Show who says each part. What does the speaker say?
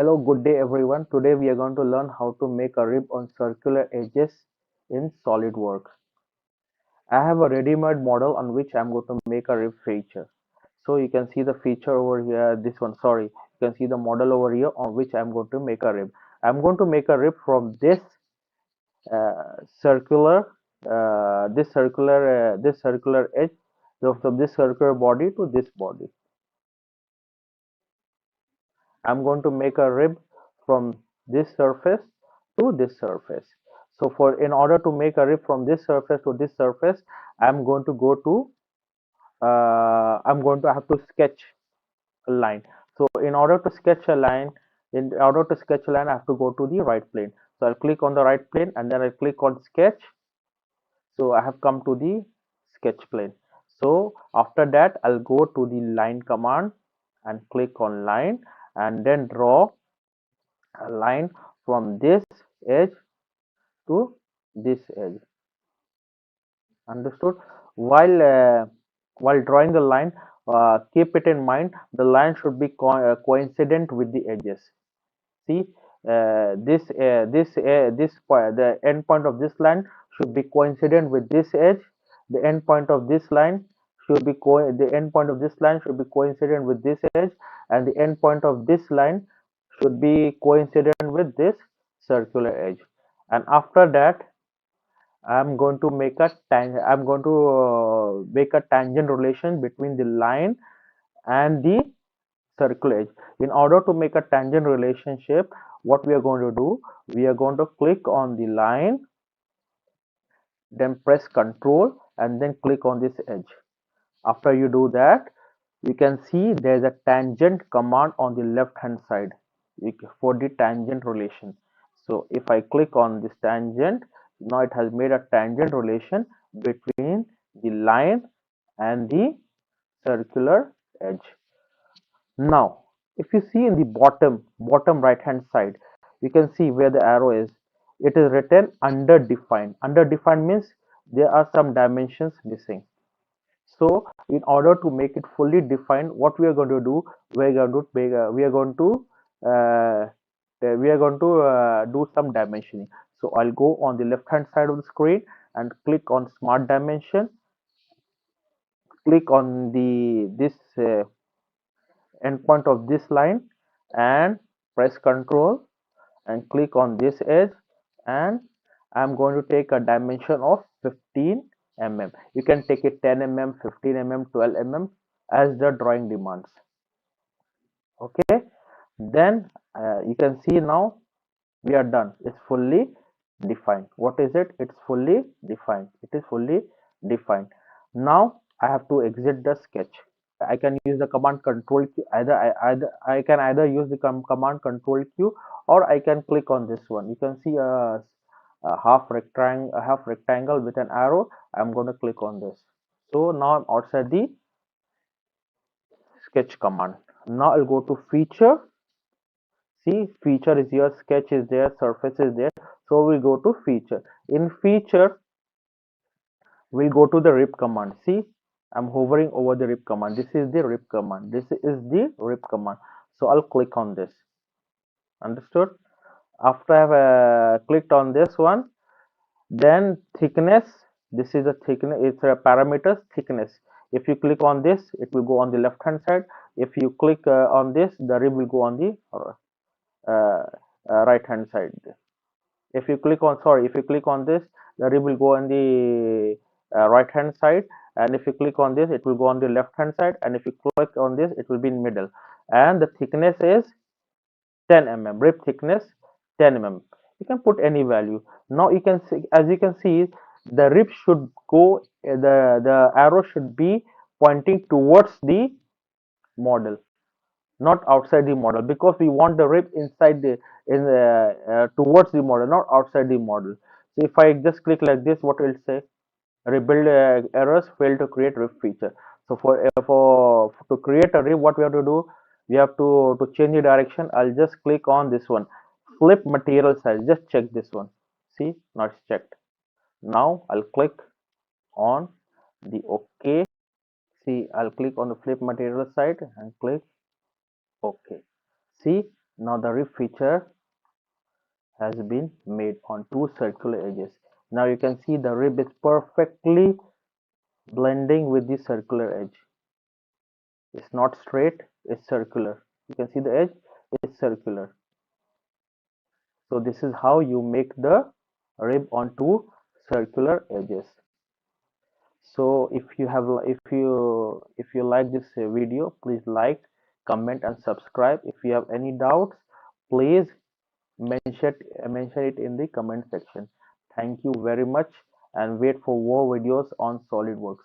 Speaker 1: Hello, good day everyone. Today we are going to learn how to make a rib on circular edges in Solidworks. I have a ready-made model on which I'm going to make a rib feature. So you can see the feature over here, this one, sorry. You can see the model over here on which I'm going to make a rib. I'm going to make a rib from this circular, this circular edge of this circular body to this body. I'm going to make a rib from this surface to this surface. So in order to make a rib from this surface to this surface, I'm going to I'm going to have to sketch a line. So in order to sketch a line, I have to go to the right plane. So I'll click on the right plane and then I click on sketch. So I have come to the sketch plane. So after that, I'll go to the line command and click on line and then draw a line from this edge to this edge. Understood? While drawing the line, keep it in mind the line should be coincident with the edges. See, the end point of this line should be coincident with this edge. The end point of this line the end point of this line should be coincident with this edge, and the end point of this line should be coincident with this circular edge. And after that, I'm going to make a tangent relation between the line and the circle edge. In order to make a tangent relationship, what we are going to do, we are going to click on the line, then press Ctrl and then click on this edge. After you do that, you can see there is a tangent command on the left hand side for the tangent relation. So if I click on this tangent, now it has made a tangent relation between the line and the circular edge. Now, if you see in the bottom right hand side, you can see where the arrow is. It is written underdefined. Underdefined means there are some dimensions missing. So, in order to make it fully defined, what we are going to do, we are going to uh, do some dimensioning. So, I'll go on the left hand side of the screen and click on Smart Dimension. Click on the this endpoint of this line and press Ctrl and click on this edge, and I'm going to take a dimension of 15 mm. You can take it 10 mm, 15 mm, 12 mm as the drawing demands. Okay, then you can see now we are done. It's fully defined. What is it? It's fully defined. It is fully defined. Now I have to exit the sketch. I can use the command control Q. I can either use the command control Q, or I can click on this one. You can see a half rectangle with an arrow. I'm going to click on this. So now I'm outside the sketch command. Now I'll go to feature. See, feature is here, sketch is there, surface is there. So we'll go to feature. In feature, we'll go to the rip command. See, I'm hovering over the rip command. This is the rip command. This is the rip command. So I'll click on this. Understood? After I've clicked on this one, then thickness. This is the thickness. It's a parameter thickness. If you click on this, it will go on the left hand side. If you click on this, the rib will go on the right hand side. If you click on this, the rib will go on the right hand side, and if you click on this, it will go on the left hand side, and if you click on this, it will be in middle. And the thickness is 10 mm, rib thickness 10 mm. You can put any value. Now you can see, as you can see, the rib should go, the arrow should be pointing towards the model, not outside the model, because we want the rib inside the towards the model, not outside the model. So if I just click like this, what will say? Rebuild errors, fail to create rib feature. So for to create a rib, what we have to do, we have to change the direction. I'll just click on this one, flip material size. Just check this one. See, now it's checked. Now I'll click on the OK. See, I'll click on the flip material side and click OK. See, Now the rib feature has been made on two circular edges. Now you can see the rib is perfectly blending with the circular edge. It's not straight, it's circular. You can see the edge is circular. So this is how you make the rib on two circular edges. So if you like this video, please like, comment and subscribe. If you have any doubts, please mention it in the comment section. Thank you very much and wait for more videos on SolidWorks.